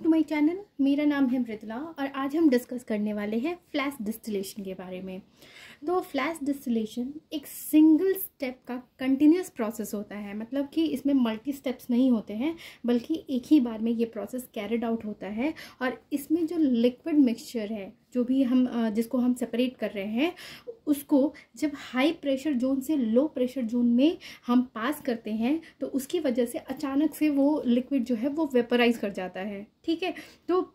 To my channel. मेरा नाम है मृदुला और आज हम डिस्कस करने वाले हैं फ्लैश डिस्टिलेशन के बारे में। तो फ्लैश डिस्टिलेशन एक सिंगल स्टेप का कंटिन्यूस प्रोसेस होता है, मतलब कि इसमें मल्टी स्टेप्स नहीं होते हैं बल्कि एक ही बार में ये प्रोसेस कैरिड आउट होता है। और इसमें जो लिक्विड मिक्सचर है, जो भी हम जिसको हम सेपरेट कर रहे हैं, उसको जब हाई प्रेशर जोन से लो प्रेशर जोन में हम पास करते हैं तो उसकी वजह से अचानक से वो लिक्विड जो है वो वेपराइज कर जाता है। ठीक है, तो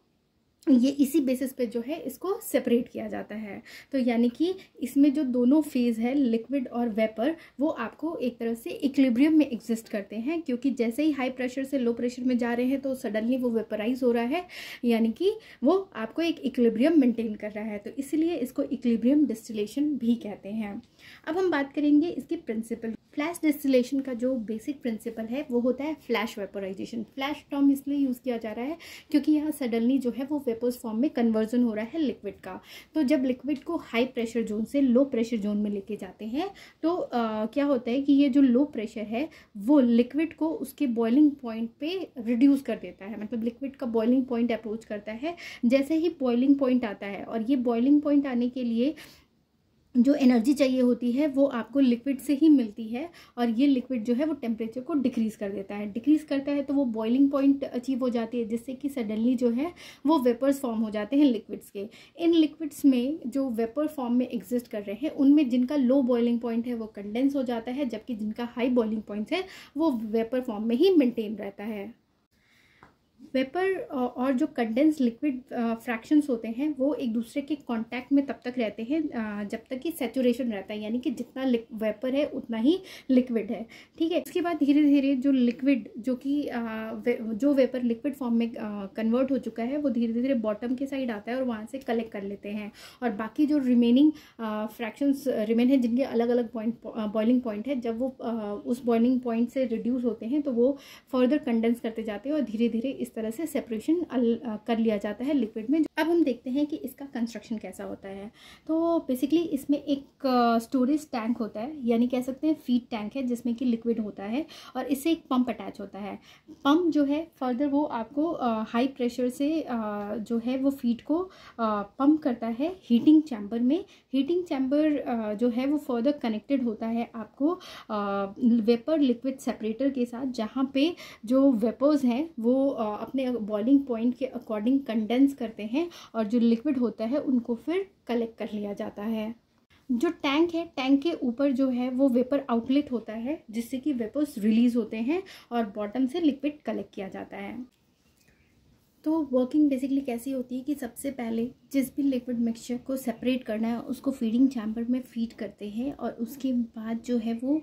ये इसी बेसिस पे जो है इसको सेपरेट किया जाता है। तो यानी कि इसमें जो दोनों फेज है, लिक्विड और वेपर, वो आपको एक तरह से इक्विलिब्रियम में एग्जिस्ट करते हैं, क्योंकि जैसे ही हाई प्रेशर से लो प्रेशर में जा रहे हैं तो सडनली वो वेपराइज हो रहा है, यानी कि वो आपको एक इक्विलिब्रियम मेंटेन कर रहा है। तो इसलिए इसको इक्विलिब्रियम डिस्टिलेशन भी कहते हैं। अब हम बात करेंगे इसके प्रिंसिपल। फ्लैश डिस्टिलेशन का जो बेसिक प्रिंसिपल है वो होता है फ्लैश वेपोराइजेशन। फ्लैश टर्म इसलिए यूज़ किया जा रहा है क्योंकि यहाँ सडनली जो है वो वेपर्स फॉर्म में कन्वर्जन हो रहा है लिक्विड का। तो जब लिक्विड को हाई प्रेशर जोन से लो प्रेशर जोन में लेके जाते हैं तो क्या होता है कि ये जो लो प्रेशर है वो लिक्विड को उसके बॉइलिंग पॉइंट पे रिड्यूस कर देता है, मतलब लिक्विड का बॉइलिंग पॉइंट अप्रोच करता है। जैसे ही बॉइलिंग पॉइंट आता है, और ये बॉइलिंग पॉइंट आने के लिए जो एनर्जी चाहिए होती है वो आपको लिक्विड से ही मिलती है, और ये लिक्विड जो है वो टेम्परेचर को डिक्रीज़ कर देता है। डिक्रीज़ करता है तो वो बॉइलिंग पॉइंट अचीव हो जाती है, जिससे कि सडनली जो है वो वेपर्स फॉर्म हो जाते हैं लिक्विड्स के। इन लिक्विड्स में जो वेपर फॉर्म में एग्जिस्ट कर रहे हैं उनमें जिनका लो बॉइलिंग पॉइंट है वो कंडेंस हो जाता है, जबकि जिनका हाई बॉइलिंग पॉइंट है वो वेपर फॉर्म में ही मेंटेन रहता है। वेपर और जो कंडेंस लिक्विड फ्रैक्शंस होते हैं वो एक दूसरे के कांटेक्ट में तब तक रहते हैं जब तक कि सैचुरेशन रहता है, यानी कि जितना वेपर है उतना ही लिक्विड है। ठीक है, इसके बाद धीरे धीरे जो लिक्विड जो वेपर लिक्विड फॉर्म में कन्वर्ट हो चुका है वो धीरे धीरे बॉटम के साइड आता है और वहाँ से कलेक्ट कर लेते हैं। और बाकी जो रिमेनिंग फ्रैक्शंस रिमेन है जिनके अलग अलग बॉइलिंग पॉइंट है, जब वो उस बॉइलिंग पॉइंट से रिड्यूस होते हैं तो वो फर्दर कंडेंस करते जाते हैं और धीरे धीरे इस तरह से सेपरेशन कर लिया जाता है लिक्विड में। अब हम देखते हैं कि इसका कंस्ट्रक्शन कैसा होता है। तो बेसिकली इसमें एक स्टोरेज टैंक होता है, यानी कह सकते हैं फीड टैंक है, जिसमें कि लिक्विड होता है और इससे एक पंप अटैच होता है। पंप जो है फर्दर वो आपको हाई प्रेशर से जो है वो फीड को पंप करता है हीटिंग चैम्बर में। हीटिंग चैम्बर जो है वो फर्दर कनेक्टेड होता है आपको वेपर लिक्विड सेपरेटर के साथ, जहाँ पे जो वेपर्स हैं वो अपने बॉइलिंग पॉइंट के अकॉर्डिंग कंडेंस करते हैं और जो लिक्विड होता है उनको फिर कलेक्ट कर लिया जाता है। जो टैंक है, टैंक के ऊपर जो है वो वेपर आउटलेट होता है, जिससे कि वेपर्स रिलीज होते हैं और बॉटम से लिक्विड कलेक्ट किया जाता है। तो वर्किंग बेसिकली कैसी होती है कि सबसे पहले जिस भी लिक्विड मिक्सचर को सेपरेट करना है उसको फीडिंग चैम्बर में फीड करते हैं, और उसके बाद जो है वो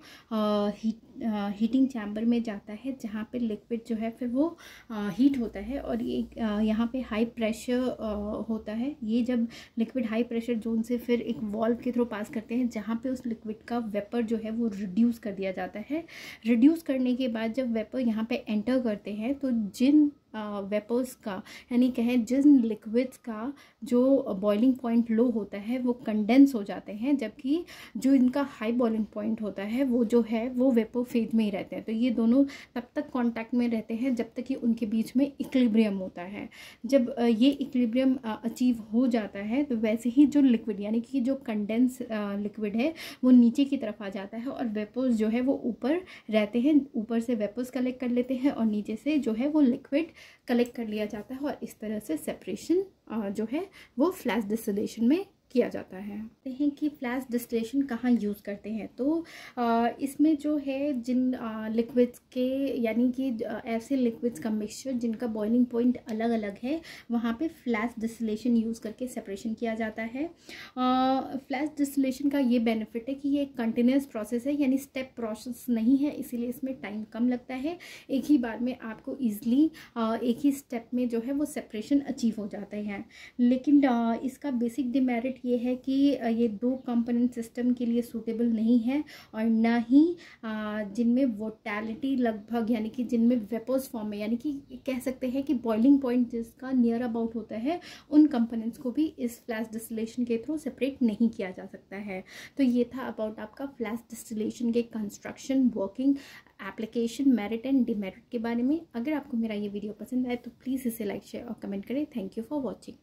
हीटिंग चैम्बर में जाता है, जहाँ पे लिक्विड जो है फिर वो हीट होता है। और ये यहाँ पे हाई प्रेशर होता है। ये जब लिक्विड हाई प्रेशर जोन से फिर एक वॉल्व के थ्रू पास करते हैं, जहाँ पे उस लिक्विड का वेपर जो है वो रिड्यूस कर दिया जाता है। रिड्यूस करने के बाद जब वेपर यहाँ पे एंटर करते हैं तो जिन वेपर्स का, यानी कहें जिन लिक्विड्स का जो बॉइलिंग पॉइंट लो होता है वो कंडेंस हो जाते हैं, जबकि जो इनका हाई बॉइलिंग पॉइंट होता है वो जो है वो वेपर फेज में ही रहते हैं। तो ये दोनों तब तक कांटेक्ट में रहते हैं जब तक कि उनके बीच में इक्विलिब्रियम होता है। जब ये इक्विलिब्रियम अचीव हो जाता है तो वैसे ही जो लिक्विड, यानी कि जो कंडेंस लिक्विड है वो नीचे की तरफ आ जाता है और वेपर्स जो है वो ऊपर रहते हैं। ऊपर से वेपर्स कलेक्ट कर लेते हैं और नीचे से जो है वो लिक्विड कलेक्ट कर लिया जाता है, और इस तरह से सेपरेशन जो है वो फ्लैश डिस्टिलेशन में किया जाता है। कहते हैं कि फ्लैश डिस्टिलेशन कहाँ यूज़ करते हैं, तो इसमें जो है जिन लिक्विड्स के, यानी कि ऐसे लिक्विड्स का मिक्सचर जिनका बॉइलिंग पॉइंट अलग अलग है, वहाँ पे फ्लैश डिस्टिलेशन यूज़ करके सेपरेशन किया जाता है। फ्लैश डिस्टिलेशन का ये बेनिफिट है कि ये एक कंटिन्यूस प्रोसेस है, यानी स्टेप प्रोसेस नहीं है, इसीलिए इसमें टाइम कम लगता है। एक ही बार में आपको ईजिली एक ही स्टेप में जो है वो सेपरेशन अचीव हो जाते हैं। लेकिन इसका बेसिक डिमेरिट ये है कि ये दो कंपोनेंट सिस्टम के लिए सूटेबल नहीं है, और ना ही जिनमें वोलेटिलिटी लगभग, यानी कि जिनमें वेपर्स फॉर्म में, यानी कि कह सकते हैं कि बॉइलिंग पॉइंट जिसका नियर अबाउट होता है, उन कंपोनेंट्स को भी इस फ्लैश डिस्टिलेशन के थ्रू सेपरेट नहीं नहीं किया जा सकता है। तो ये था अबाउट आपका फ्लैश डिस्टिलेशन के construction, working, application, merit and demerit के बारे में। अगर आपको मेरा ये वीडियो पसंद आए तो प्लीज़ इसे लाइक, शेयर और कमेंट करें। Thank you for watching.